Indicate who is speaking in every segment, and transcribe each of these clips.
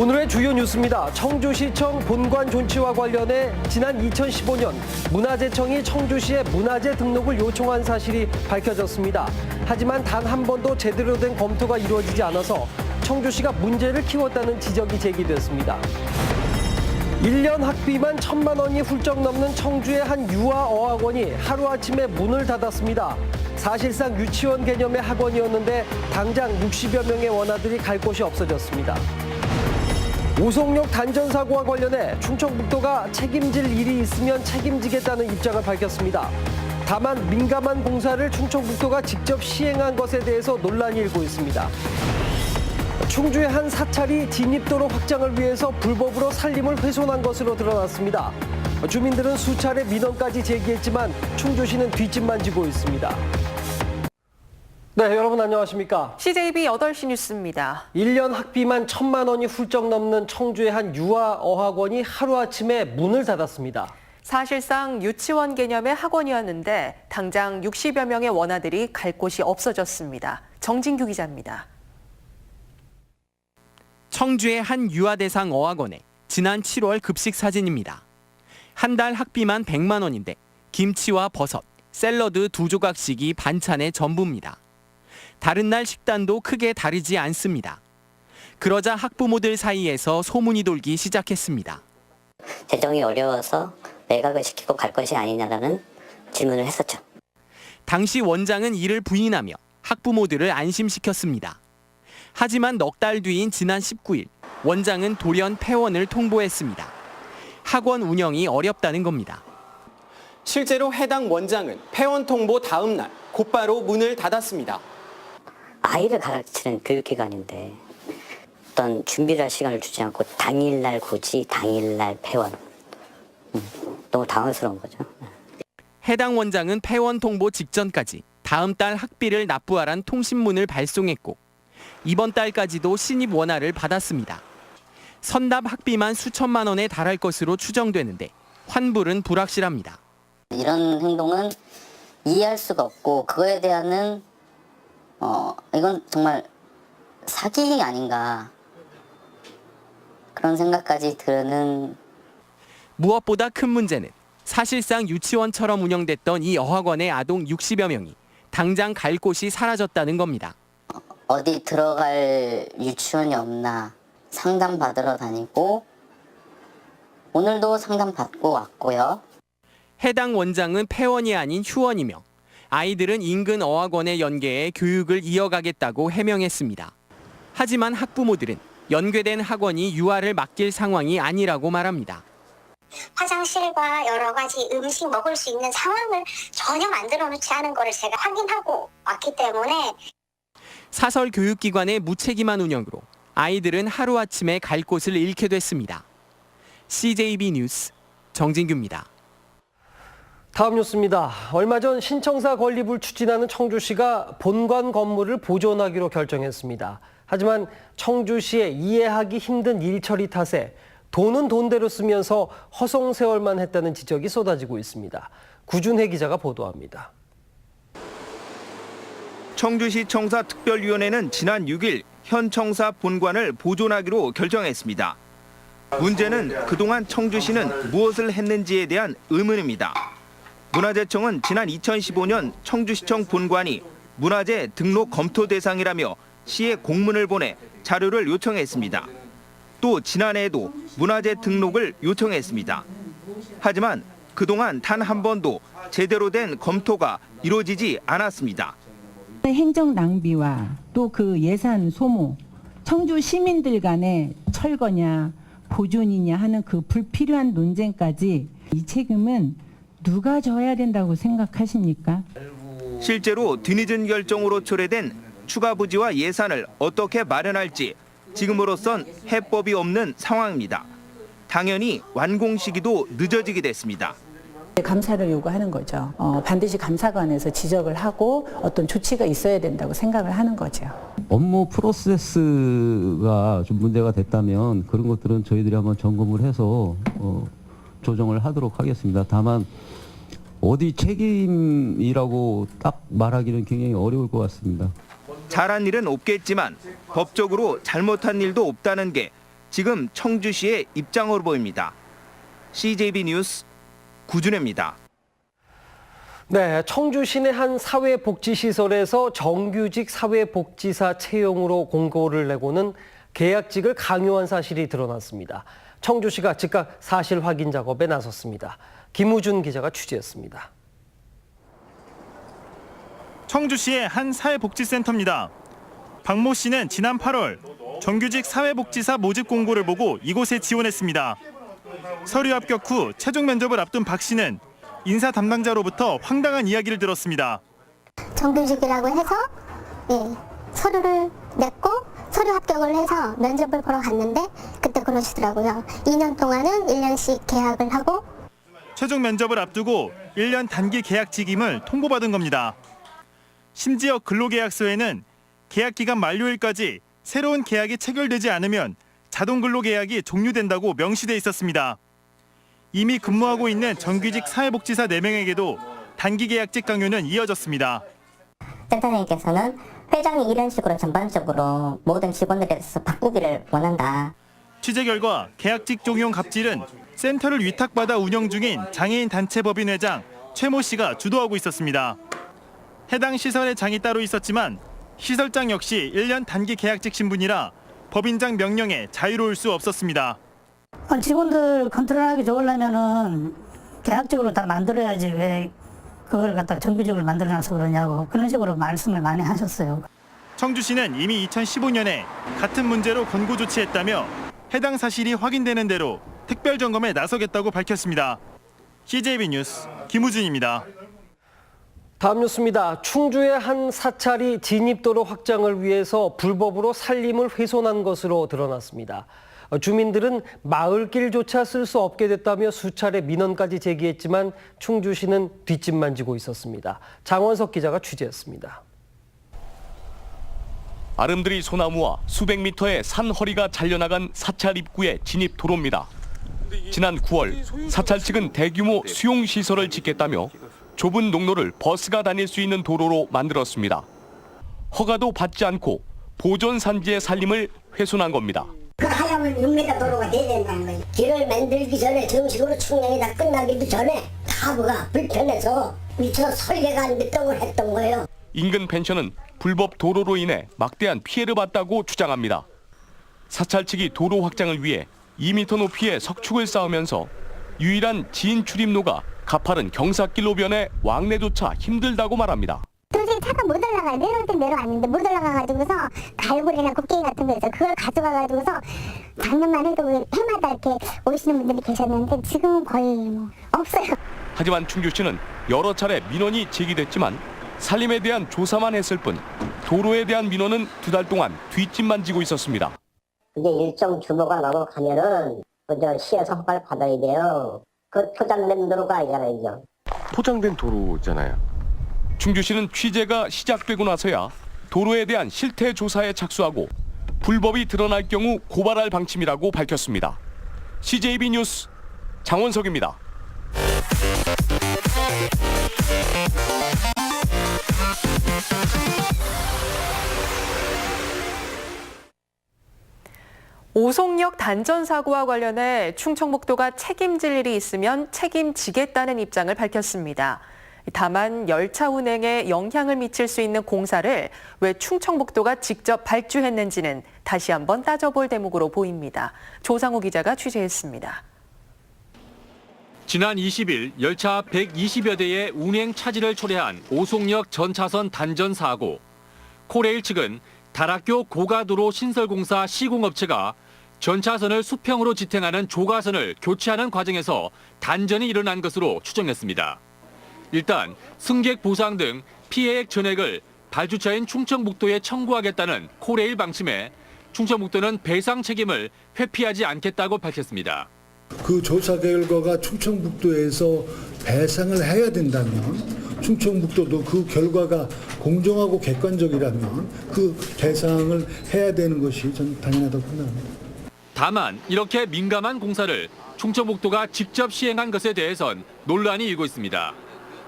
Speaker 1: 오늘의 주요 뉴스입니다. 청주시청 본관 존치와 관련해 지난 2015년 문화재청이 청주시에 문화재 등록을 요청한 사실이 밝혀졌습니다. 하지만 단 한 번도 제대로 된 검토가 이루어지지 않아서 청주시가 문제를 키웠다는 지적이 제기됐습니다. 1년 학비만 1,000만 원이 훌쩍 넘는 청주의 한 유아 어학원이 하루아침에 문을 닫았습니다. 사실상 유치원 개념의 학원이었는데 당장 60여 명의 원아들이 갈 곳이 없어졌습니다. 오송역 단전 사고와 관련해 충청북도가 책임질 일이 있으면 책임지겠다는 입장을 밝혔습니다. 다만 민감한 공사를 충청북도가 직접 시행한 것에 대해서 논란이 일고 있습니다. 충주의 한 사찰이 진입도로 확장을 위해서 불법으로 산림을 훼손한 것으로 드러났습니다. 주민들은 수차례 민원까지 제기했지만 충주시는 뒷짐만 지고 있습니다. 네, 여러분 안녕하십니까?
Speaker 2: CJB 8시 뉴스입니다.
Speaker 1: 1년 학비만 1,000만 원이 훌쩍 넘는 청주의 한 유아 어학원이 하루아침에 문을 닫았습니다.
Speaker 2: 사실상 유치원 개념의 학원이었는데 당장 60여 명의 원아들이 갈 곳이 없어졌습니다. 정진규 기자입니다.
Speaker 3: 청주의 한 유아 대상 어학원의 지난 7월 급식 사진입니다. 한 달 학비만 100만 원인데 김치와 버섯, 샐러드 2조각씩이 반찬의 전부입니다. 다른 날 식단도 크게 다르지 않습니다. 그러자 학부모들 사이에서 소문이 돌기 시작했습니다.
Speaker 4: 재정이 어려워서 매각을 시키고 갈 것이 아니냐라는 질문을 했었죠.
Speaker 3: 당시 원장은 이를 부인하며 학부모들을 안심시켰습니다. 하지만 넉 달 뒤인 지난 19일 원장은 돌연 폐원을 통보했습니다. 학원 운영이 어렵다는 겁니다. 실제로 해당 원장은 폐원 통보 다음 날 곧바로 문을 닫았습니다.
Speaker 4: 아이를 가르치는 교육기관인데 어떤 준비를 할 시간을 주지 않고 당일날 고지, 당일날 폐원. 너무 당황스러운 거죠.
Speaker 3: 해당 원장은 폐원 통보 직전까지 다음 달 학비를 납부하란 통신문을 발송했고 이번 달까지도 신입 원화를 받았습니다. 선납 학비만 수천만 원에 달할 것으로 추정되는데 환불은 불확실합니다.
Speaker 4: 이런 행동은 이해할 수가 없고 그거에 대한 이건 정말 사기 아닌가 그런 생각까지 드는.
Speaker 3: 무엇보다 큰 문제는 사실상 유치원처럼 운영됐던 이 어학원의 아동 60여 명이 당장 갈 곳이 사라졌다는 겁니다.
Speaker 4: 어디 들어갈 유치원이 없나 상담 받으러 다니고 오늘도 상담 받고 왔고요.
Speaker 3: 해당 원장은 폐원이 아닌 휴원이며 아이들은 인근 어학원에 연계해 교육을 이어가겠다고 해명했습니다. 하지만 학부모들은 연계된 학원이 유아를 맡길 상황이 아니라고 말합니다.
Speaker 5: 화장실과 여러 가지 음식 먹을 수 있는 상황을 전혀 만들어 놓지 않은 것을 제가 확인하고 왔기 때문에
Speaker 3: 사설 교육기관의 무책임한 운영으로 아이들은 하루아침에 갈 곳을 잃게 됐습니다. CJB 뉴스 정진규입니다.
Speaker 1: 다음 뉴스입니다. 얼마 전 신청사 건립을 추진하는 청주시가 본관 건물을 보존하기로 결정했습니다. 하지만 청주시의 이해하기 힘든 일처리 탓에 돈은 돈대로 쓰면서 허송세월만 했다는 지적이 쏟아지고 있습니다. 구준혜 기자가 보도합니다.
Speaker 6: 청주시 청사특별위원회는 지난 6일 현 청사 본관을 보존하기로 결정했습니다. 문제는 그동안 청주시는 무엇을 했는지에 대한 의문입니다. 문화재청은 지난 2015년 청주시청 본관이 문화재 등록 검토 대상이라며 시에 공문을 보내 자료를 요청했습니다. 또 지난해에도 문화재 등록을 요청했습니다. 하지만 그동안 단 한 번도 제대로 된 검토가 이루어지지 않았습니다.
Speaker 7: 행정 낭비와 또 그 예산 소모, 청주 시민들 간의 철거냐 보존이냐 하는 그 불필요한 논쟁까지 이 책임은 누가 져야 된다고 생각하십니까?
Speaker 6: 실제로 뒤늦은 결정으로 초래된 추가 부지와 예산을 어떻게 마련할지 지금으로선 해법이 없는 상황입니다. 당연히 완공 시기도 늦어지게 됐습니다.
Speaker 7: 감사를 요구하는 거죠. 반드시 감사관에서 지적을 하고 어떤 조치가 있어야 된다고 생각을 하는 거죠.
Speaker 8: 업무 프로세스가 좀 문제가 됐다면 그런 것들은 저희들이 한번 점검을 해서 조정을 하도록 하겠습니다. 다만 어디 책임이라고 딱 말하기는 굉장히 어려울 것 같습니다.
Speaker 6: 잘한 일은 없겠지만 법적으로 잘못한 일도 없다는 게 지금 청주시의 입장으로 보입니다. CJB 뉴스 구준혜입니다.
Speaker 1: 네, 청주 시내 한 사회복지시설에서 정규직 사회복지사 채용으로 공고를 내고는 계약직을 강요한 사실이 드러났습니다. 청주시가 즉각 사실 확인 작업에 나섰습니다. 김우준 기자가 취재했습니다.
Speaker 9: 청주시의 한 사회복지센터입니다. 박모 씨는 지난 8월 정규직 사회복지사 모집 공고를 보고 이곳에 지원했습니다. 서류 합격 후 최종 면접을 앞둔 박 씨는 인사 담당자로부터 황당한 이야기를 들었습니다.
Speaker 5: 정규직이라고 해서 서류를 냈고 서류 합격을 해서 면접을 보러 갔는데 그때 그러시더라고요. 2년 동안은 1년씩 계약을 하고
Speaker 9: 최종 면접을 앞두고 1년 단기 계약직임을 통보받은 겁니다. 심지어 근로계약서에는 계약기간 만료일까지 새로운 계약이 체결되지 않으면 자동 근로계약이 종료된다고 명시돼 있었습니다. 이미 근무하고 있는 정규직 사회복지사 4명에게도 단기 계약직 강요는 이어졌습니다.
Speaker 10: 센터장님께서는 회장이 이런 식으로 전반적으로 모든 직원들에 대해서 바꾸기를 원한다.
Speaker 9: 취재 결과 계약직 종용 갑질은 센터를 위탁받아 운영 중인 장애인 단체 법인 회장 최모 씨가 주도하고 있었습니다. 해당 시설에 장이 따로 있었지만 시설장 역시 1년 단기 계약직 신분이라 법인장 명령에 자유로울 수 없었습니다.
Speaker 11: 직원들 컨트롤하기 좋으려면은 계약적으로 다 만들어야지 왜 그걸 갖다가 정규직으로 만들어놔서 그러냐고 그런 식으로 말씀을 많이 하셨어요.
Speaker 9: 청주시는 이미 2015년에 같은 문제로 권고 조치했다며 해당 사실이 확인되는 대로 특별 점검에 나서겠다고 밝혔습니다. CJB 뉴스 김우준입니다.
Speaker 1: 다음 뉴스입니다. 충주의 한 사찰이 진입도로 확장을 위해서 불법으로 산림을 훼손한 것으로 드러났습니다. 주민들은 마을길조차 쓸 수 없게 됐다며 수차례 민원까지 제기했지만 충주시는 뒷짐만 지고 있었습니다. 장원석 기자가 취재했습니다.
Speaker 12: 아름드리 소나무와 수백 미터의 산 허리가 잘려나간 사찰 입구의 진입 도로입니다. 지난 9월 사찰 측은 대규모 수용시설을 짓겠다며 좁은 농로를 버스가 다닐 수 있는 도로로 만들었습니다. 허가도 받지 않고 보존 산지의 산림을 훼손한 겁니다.
Speaker 13: 그 하려면 6m 도로가 돼야 된다는 거예요. 길을 만들기 전에 정식으로 충령이 다 끝나기도 전에 하부가 불편해서 미처 설계가 안 됐다고 했던 거예요.
Speaker 12: 인근 펜션은 불법 도로로 인해 막대한 피해를 봤다고 주장합니다. 사찰 측이 도로 확장을 위해 2m 높이의 석축을 쌓으면서 유일한 지인 출입로가 가파른 경사길로 변해 왕래조차 힘들다고 말합니다.
Speaker 5: 도저히 차가 못 올라가요. 내려올 때 내려왔는데 못 올라가가지고서 갈고리나 곡괭이 같은 거 있어요. 그걸 가져가가지고서 작년만 해도 해마다 이렇게 오시는 분들이 계셨는데 지금은 거의 없어요.
Speaker 12: 하지만 충주시는 여러 차례 민원이 제기됐지만 산림에 대한 조사만 했을 뿐 도로에 대한 민원은 2달 동안 뒷짐만 지고 있었습니다.
Speaker 13: 이게 일정 규모가 넘어가면은 그저 시에서 허가를 받아야 돼요. 그 포장된 도로가 아니잖아요.
Speaker 14: 포장된 도로잖아요.
Speaker 12: 충주시는 취재가 시작되고 나서야 도로에 대한 실태 조사에 착수하고 불법이 드러날 경우 고발할 방침이라고 밝혔습니다. CJB 뉴스 장원석입니다.
Speaker 2: 오송역 단전 사고와 관련해 충청북도가 책임질 일이 있으면 책임지겠다는 입장을 밝혔습니다. 다만 열차 운행에 영향을 미칠 수 있는 공사를 왜 충청북도가 직접 발주했는지는 다시 한번 따져볼 대목으로 보입니다. 조상우 기자가 취재했습니다.
Speaker 15: 지난 20일 열차 120여 대의 운행 차질을 초래한 오송역 전차선 단전 사고. 코레일 측은 다락교 고가도로 신설공사 시공업체가 전차선을 수평으로 지탱하는 조가선을 교체하는 과정에서 단전이 일어난 것으로 추정했습니다. 일단 승객 보상 등 피해액 전액을 발주처인 충청북도에 청구하겠다는 코레일 방침에 충청북도는 배상 책임을 회피하지 않겠다고 밝혔습니다.
Speaker 16: 그 조사 결과가 충청북도에서 배상을 해야 된다면 충청북도도 그 결과가 공정하고 객관적이라면 그 배상을 해야 되는 것이 저는 당연하다고 생각합니다.
Speaker 15: 다만 이렇게 민감한 공사를 충청북도가 직접 시행한 것에 대해선 논란이 일고 있습니다.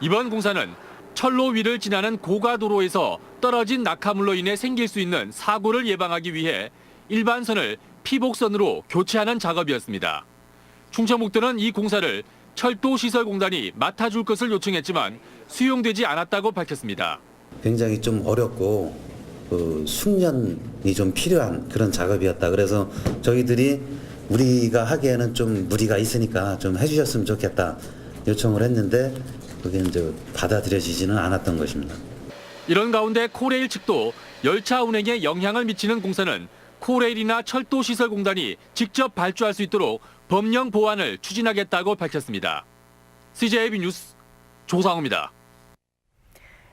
Speaker 15: 이번 공사는 철로 위를 지나는 고가도로에서 떨어진 낙하물로 인해 생길 수 있는 사고를 예방하기 위해 일반선을 피복선으로 교체하는 작업이었습니다. 충청북도는 이 공사를 철도시설공단이 맡아줄 것을 요청했지만 수용되지 않았다고 밝혔습니다.
Speaker 17: 굉장히 좀 어렵고 숙련이 좀 필요한 그런 작업이었다. 그래서 저희들이 우리가 하기에는 좀 무리가 있으니까 좀 해주셨으면 좋겠다 요청을 했는데 그게 이제 받아들여지지는 않았던 것입니다.
Speaker 15: 이런 가운데 코레일 측도 열차 운행에 영향을 미치는 공사는 코레일이나 철도시설공단이 직접 발주할 수 있도록 법령 보완을 추진하겠다고 밝혔습니다. CJB 뉴스 조상우입니다.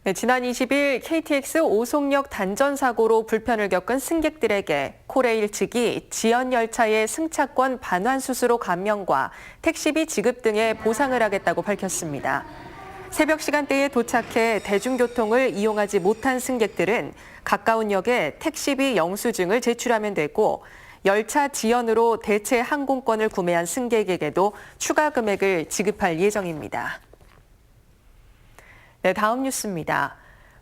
Speaker 2: 네, 지난 20일 KTX 오송역 단전 사고로 불편을 겪은 승객들에게 코레일 측이 지연 열차의 승차권 반환 수수료 감면과 택시비 지급 등의 보상을 하겠다고 밝혔습니다. 새벽 시간대에 도착해 대중교통을 이용하지 못한 승객들은 가까운 역에 택시비 영수증을 제출하면 되고 열차 지연으로 대체 항공권을 구매한 승객에게도 추가 금액을 지급할 예정입니다. 네, 다음 뉴스입니다.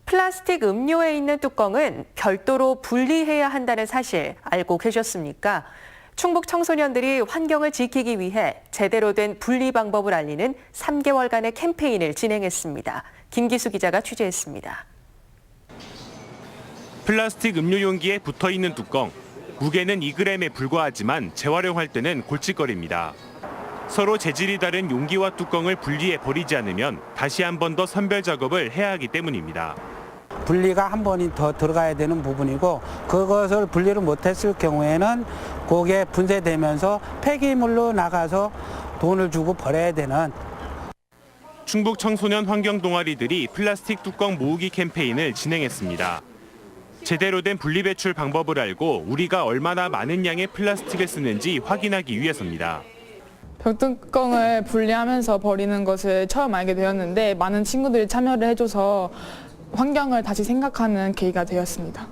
Speaker 2: 플라스틱 음료에 있는 뚜껑은 별도로 분리해야 한다는 사실 알고 계셨습니까? 충북 청소년들이 환경을 지키기 위해 제대로 된 분리 방법을 알리는 3개월간의 캠페인을 진행했습니다. 김기수 기자가 취재했습니다.
Speaker 9: 플라스틱 음료 용기에 붙어있는 뚜껑. 무게는 2g에 불과하지만 재활용할 때는 골칫거리입니다. 서로 재질이 다른 용기와 뚜껑을 분리해 버리지 않으면 다시 한 번 더 선별 작업을 해야 하기 때문입니다.
Speaker 18: 분리가 한 번이 더 들어가야 되는 부분이고 그것을 분리를 못했을 경우에는 그게 분쇄되면서 폐기물로 나가서 돈을 주고 버려야 되는.
Speaker 9: 충북 청소년 환경 동아리들이 플라스틱 뚜껑 모으기 캠페인을 진행했습니다. 제대로 된 분리배출 방법을 알고 우리가 얼마나 많은 양의 플라스틱을 쓰는지 확인하기 위해서입니다.
Speaker 19: 벽뚜껑을 분리하면서 버리는 것을 처음 알게 되었는데 많은 친구들이 참여를 해줘서 환경을 다시 생각하는 계기가 되었습니다.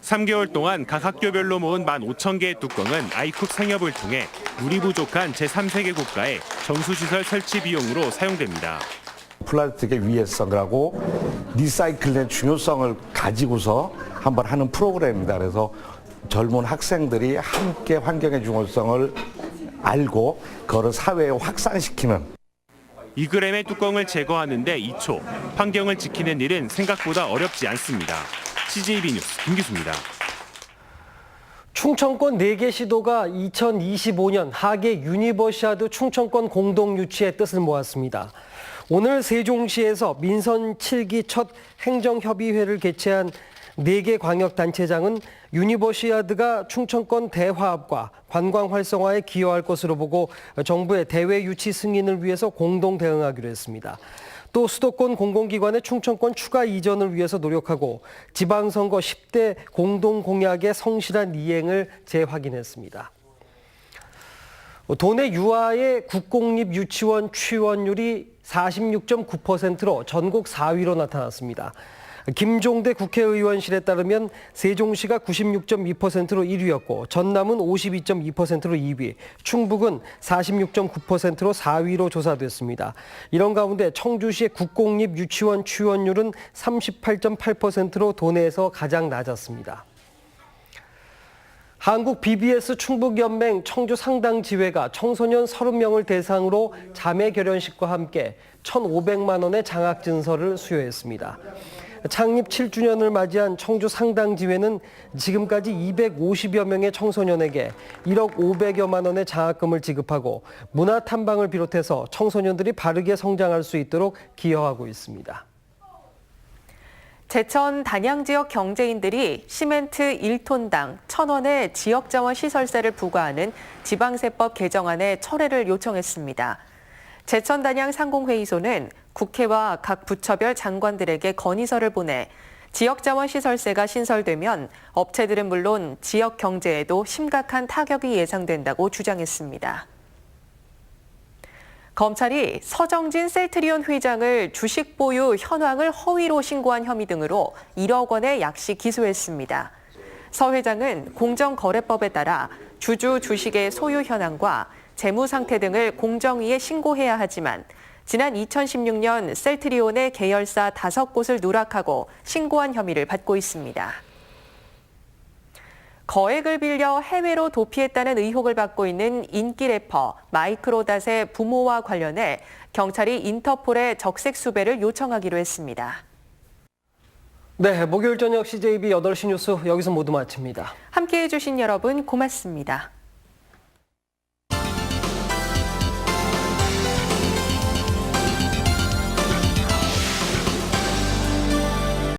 Speaker 9: 3개월 동안 각 학교별로 모은 15,000개의 뚜껑은 아이쿡 상협을 통해 물이 부족한 제3세계 국가의 정수시설 설치 비용으로 사용됩니다.
Speaker 20: 플라스틱의 위해성하고 리사이클의 중요성을 가지고서 한번 하는 프로그램입니다. 그래서 젊은 학생들이 함께 환경의 중요성을 알고 그거를 사회에 확산시키는.
Speaker 9: 2g의 뚜껑을 제거하는데 2초. 환경을 지키는 일은 생각보다 어렵지 않습니다. CJB 뉴스 김기수입니다.
Speaker 1: 충청권 4개 시도가 2025년 하계 유니버시아드 충청권 공동 유치의 뜻을 모았습니다. 오늘 세종시에서 민선 7기 첫 행정협의회를 개최한 4개 광역단체장은 유니버시아드가 충청권 대화합과 관광 활성화에 기여할 것으로 보고 정부의 대회 유치 승인을 위해서 공동 대응하기로 했습니다. 또 수도권 공공기관의 충청권 추가 이전을 위해서 노력하고 지방선거 10대 공동공약의 성실한 이행을 재확인했습니다. 도내 유아의 국공립 유치원 취원율이 46.9%로 전국 4위로 나타났습니다. 김종대 국회의원실에 따르면 세종시가 96.2%로 1위였고 전남은 52.2%로 2위, 충북은 46.9%로 4위로 조사됐습니다. 이런 가운데 청주시의 국공립 유치원 취원율은 38.8%로 도내에서 가장 낮았습니다. 한국 BBS 충북연맹 청주 상당지회가 청소년 30명을 대상으로 자매 결혼식과 함께 1,500만 원의 장학증서를 수여했습니다. 창립 7주년을 맞이한 청주 상당지회는 지금까지 250여 명의 청소년에게 1억 500여만 원의 장학금을 지급하고 문화탐방을 비롯해서 청소년들이 바르게 성장할 수 있도록 기여하고 있습니다.
Speaker 2: 제천 단양 지역 경제인들이 시멘트 1톤당 1,000원의 지역자원 시설세를 부과하는 지방세법 개정안의 철회를 요청했습니다. 제천 단양 상공회의소는 국회와 각 부처별 장관들에게 건의서를 보내 지역자원 시설세가 신설되면 업체들은 물론 지역 경제에도 심각한 타격이 예상된다고 주장했습니다. 검찰이 서정진 셀트리온 회장을 주식 보유 현황을 허위로 신고한 혐의 등으로 1억 원의 약식 기소했습니다. 서 회장은 공정거래법에 따라 주주 주식의 소유 현황과 재무 상태 등을 공정위에 신고해야 하지만 지난 2016년 셀트리온의 계열사 5곳을 누락하고 신고한 혐의를 받고 있습니다. 거액을 빌려 해외로 도피했다는 의혹을 받고 있는 인기 래퍼 마이크로닷의 부모와 관련해 경찰이 인터폴에 적색 수배를 요청하기로 했습니다.
Speaker 1: 네, 목요일 저녁 CJB 8시 뉴스 여기서 모두 마칩니다.
Speaker 2: 함께해 주신 여러분 고맙습니다.